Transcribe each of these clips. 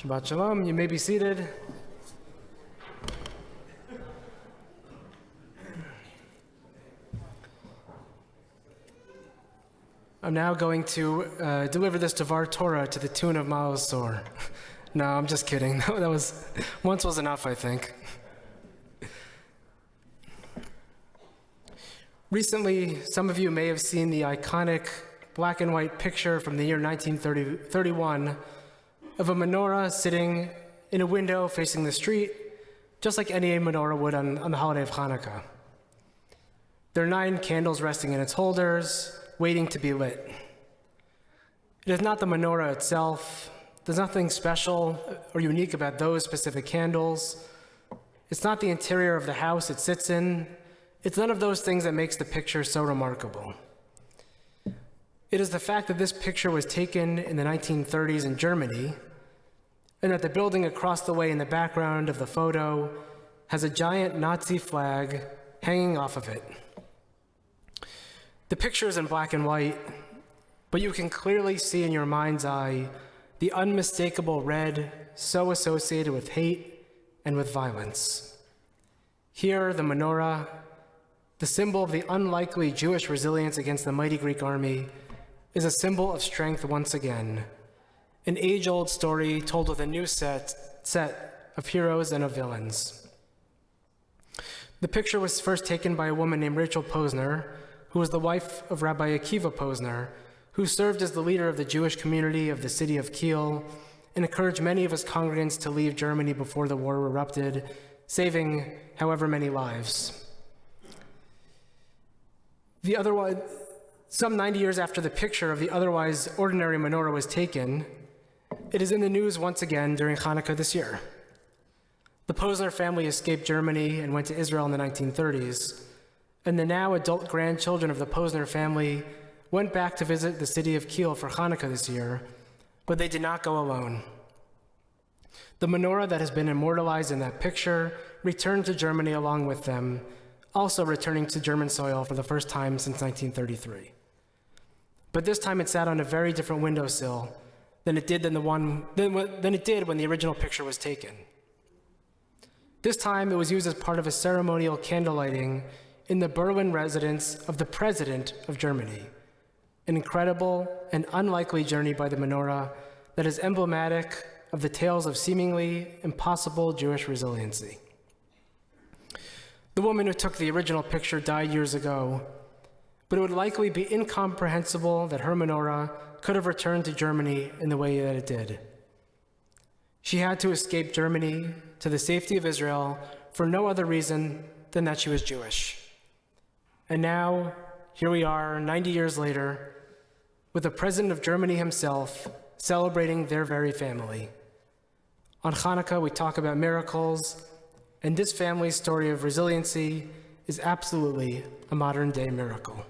Shabbat Shalom, you may be seated. I'm now going to deliver this Devar Torah to the tune of Ma'al Sor. No, I'm just kidding. That was once was enough, I think. Recently, some of you may have seen the iconic black and white picture from the year 1931 of a menorah sitting in a window facing the street, just like any menorah would on the holiday of Hanukkah. There are 9 candles resting in its holders, waiting to be lit. It is not the menorah itself. There's nothing special or unique about those specific candles. It's not the interior of the house it sits in. It's none of those things that makes the picture so remarkable. It is the fact that this picture was taken in the 1930s in Germany, and that the building across the way in the background of the photo has a giant Nazi flag hanging off of it. The picture is in black and white, but you can clearly see in your mind's eye the unmistakable red so associated with hate and with violence. Here, the menorah, the symbol of the unlikely Jewish resilience against the mighty Greek army, is a symbol of strength once again, an age-old story told with a new set of heroes and of villains. The picture was first taken by a woman named Rachel Posner, who was the wife of Rabbi Akiva Posner, who served as the leader of the Jewish community of the city of Kiel and encouraged many of his congregants to leave Germany before the war erupted, saving however many lives. Some 90 years after the picture of the otherwise ordinary menorah was taken, it is in the news once again during Hanukkah this year. The Posner family escaped Germany and went to Israel in the 1930s, and the now adult grandchildren of the Posner family went back to visit the city of Kiel for Hanukkah this year, but they did not go alone. The menorah that has been immortalized in that picture returned to Germany along with them, also returning to German soil for the first time since 1933. But this time it sat on a very different windowsill than it did when the original picture was taken. This time it was used as part of a ceremonial candle lighting in the Berlin residence of the President of Germany, an incredible and unlikely journey by the menorah that is emblematic of the tales of seemingly impossible Jewish resiliency. The woman who took the original picture died years ago, but it would likely be incomprehensible that her menorah could have returned to Germany in the way that it did. She had to escape Germany to the safety of Israel for no other reason than that she was Jewish. And now, here we are, 90 years later, with the President of Germany himself celebrating their very family. On Hanukkah, we talk about miracles, and this family's story of resiliency is absolutely a modern-day miracle.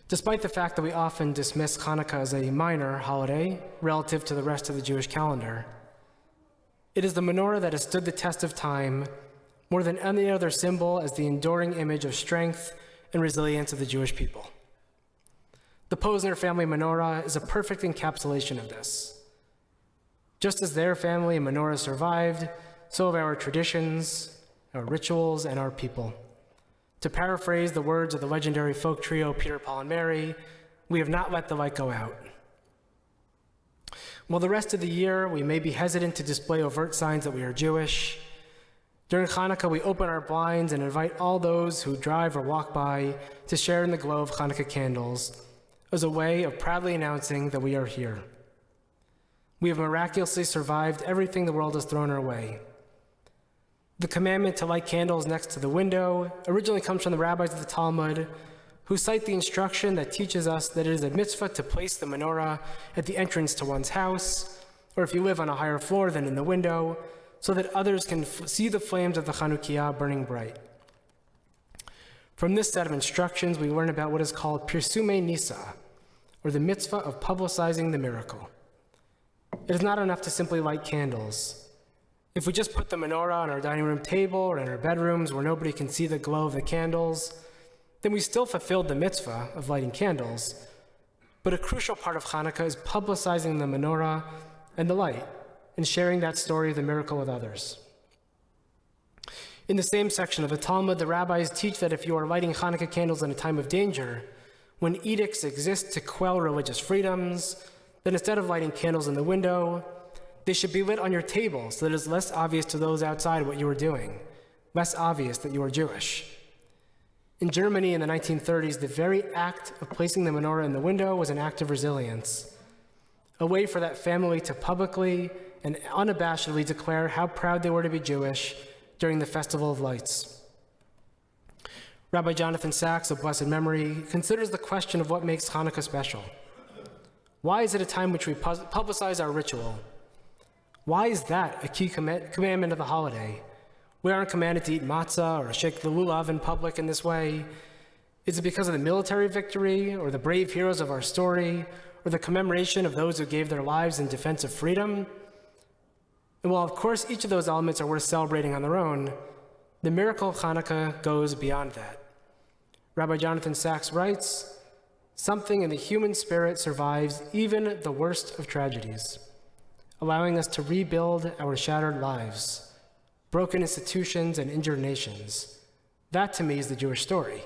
Despite the fact that we often dismiss Hanukkah as a minor holiday relative to the rest of the Jewish calendar, it is the menorah that has stood the test of time more than any other symbol as the enduring image of strength and resilience of the Jewish people. The Posner family menorah is a perfect encapsulation of this. Just as their family menorah survived, so have our traditions, our rituals, and our people. To paraphrase the words of the legendary folk trio Peter, Paul, and Mary, we have not let the light go out. While the rest of the year we may be hesitant to display overt signs that we are Jewish, during Hanukkah we open our blinds and invite all those who drive or walk by to share in the glow of Hanukkah candles as a way of proudly announcing that we are here. We have miraculously survived everything the world has thrown our way. The commandment to light candles next to the window originally comes from the rabbis of the Talmud, who cite the instruction that teaches us that it is a mitzvah to place the menorah at the entrance to one's house, or if you live on a higher floor than in the window, so that others can see the flames of the Chanukiah burning bright. From this set of instructions, we learn about what is called Pirsume Nisa, or the mitzvah of publicizing the miracle. It is not enough to simply light candles. If we just put the menorah on our dining room table or in our bedrooms where nobody can see the glow of the candles, then we still fulfilled the mitzvah of lighting candles. But a crucial part of Hanukkah is publicizing the menorah and the light, and sharing that story of the miracle with others. In the same section of the Talmud, the rabbis teach that if you are lighting Hanukkah candles in a time of danger, when edicts exist to quell religious freedoms, then instead of lighting candles in the window, they should be lit on your table so that it is less obvious to those outside what you are doing, less obvious that you are Jewish. In Germany in the 1930s, the very act of placing the menorah in the window was an act of resilience, a way for that family to publicly and unabashedly declare how proud they were to be Jewish during the Festival of Lights. Rabbi Jonathan Sacks, of blessed memory, considers the question of what makes Hanukkah special. Why is it a time which we publicize our ritual? Why is that a key commandment of the holiday? We aren't commanded to eat matzah or shake the lulav in public in this way. Is it because of the military victory or the brave heroes of our story or the commemoration of those who gave their lives in defense of freedom? And while, of course, each of those elements are worth celebrating on their own, the miracle of Hanukkah goes beyond that. Rabbi Jonathan Sacks writes, "Something in the human spirit survives even the worst of tragedies, allowing us to rebuild our shattered lives, broken institutions, and injured nations. That, to me, is the Jewish story.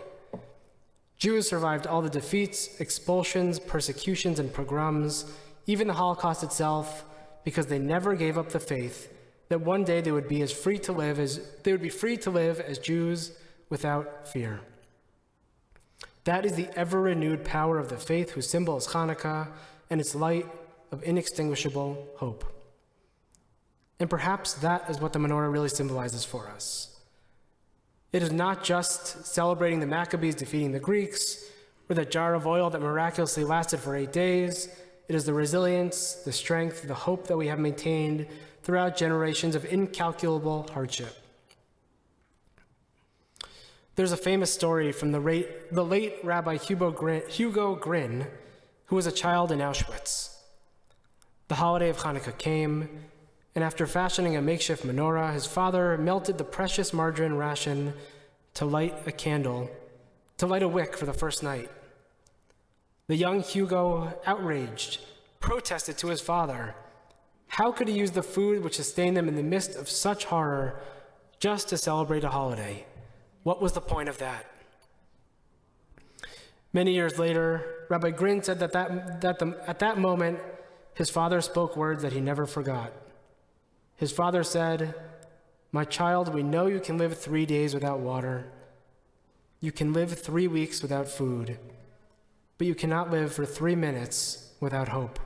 Jews survived all the defeats, expulsions, persecutions, and pogroms, even the Holocaust itself, because they never gave up the faith that one day they would be free to live as Jews without fear. That is the ever-renewed power of the faith whose symbol is Hanukkah and its light of inextinguishable hope." And perhaps that is what the menorah really symbolizes for us. It is not just celebrating the Maccabees defeating the Greeks or that jar of oil that miraculously lasted for 8 days. It is the resilience, the strength, the hope that we have maintained throughout generations of incalculable hardship. There's a famous story from the late Rabbi Hugo Grin, who was a child in Auschwitz. The holiday of Hanukkah came, and after fashioning a makeshift menorah, his father melted the precious margarine ration to light a wick for the first night. The young Hugo, outraged, protested to his father. How could he use the food which sustained them in the midst of such horror just to celebrate a holiday? What was the point of that? Many years later, Rabbi Grin said that at that moment, his father spoke words that he never forgot. His father said, "My child, we know you can live 3 days without water. You can live 3 weeks without food, but you cannot live for 3 minutes without hope."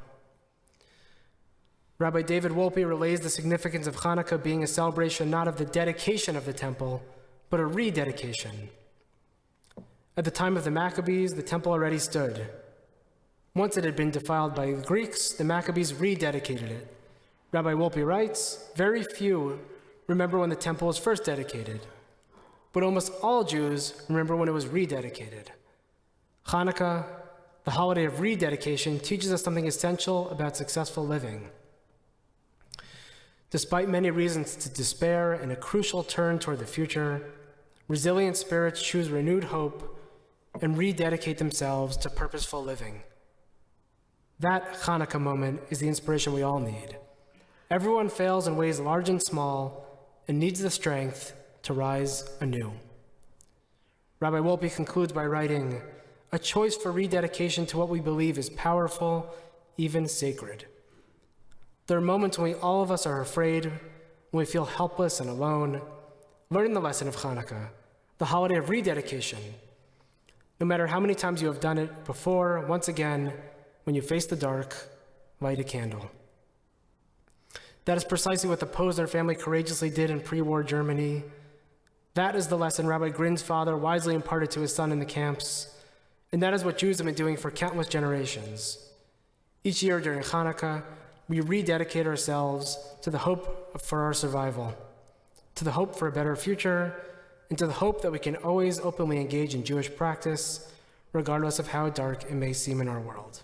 Rabbi David Wolpe relays the significance of Hanukkah being a celebration not of the dedication of the temple, but a rededication. At the time of the Maccabees, the temple already stood. Once it had been defiled by the Greeks, the Maccabees rededicated it. Rabbi Wolpe writes, "Very few remember when the temple was first dedicated, but almost all Jews remember when it was rededicated." Hanukkah, the holiday of rededication, teaches us something essential about successful living. Despite many reasons to despair and a crucial turn toward the future, resilient spirits choose renewed hope and rededicate themselves to purposeful living. That Hanukkah moment is the inspiration we all need. Everyone fails in ways large and small and needs the strength to rise anew. Rabbi Wolpe concludes by writing, "A choice for rededication to what we believe is powerful, even sacred. There are moments when all of us are afraid, when we feel helpless and alone. Learn the lesson of Hanukkah, the holiday of rededication. No matter how many times you have done it before, once again, when you face the dark, light a candle." That is precisely what the Posner family courageously did in pre-war Germany. That is the lesson Rabbi Grin's father wisely imparted to his son in the camps, and that is what Jews have been doing for countless generations. Each year during Hanukkah, we rededicate ourselves to the hope for our survival, to the hope for a better future, and to the hope that we can always openly engage in Jewish practice, regardless of how dark it may seem in our world.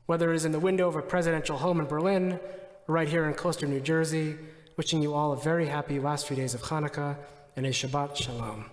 Whether it is in the window of a presidential home in Berlin, or right here in Coaster, New Jersey, wishing you all a very happy last few days of Hanukkah and a Shabbat Shalom.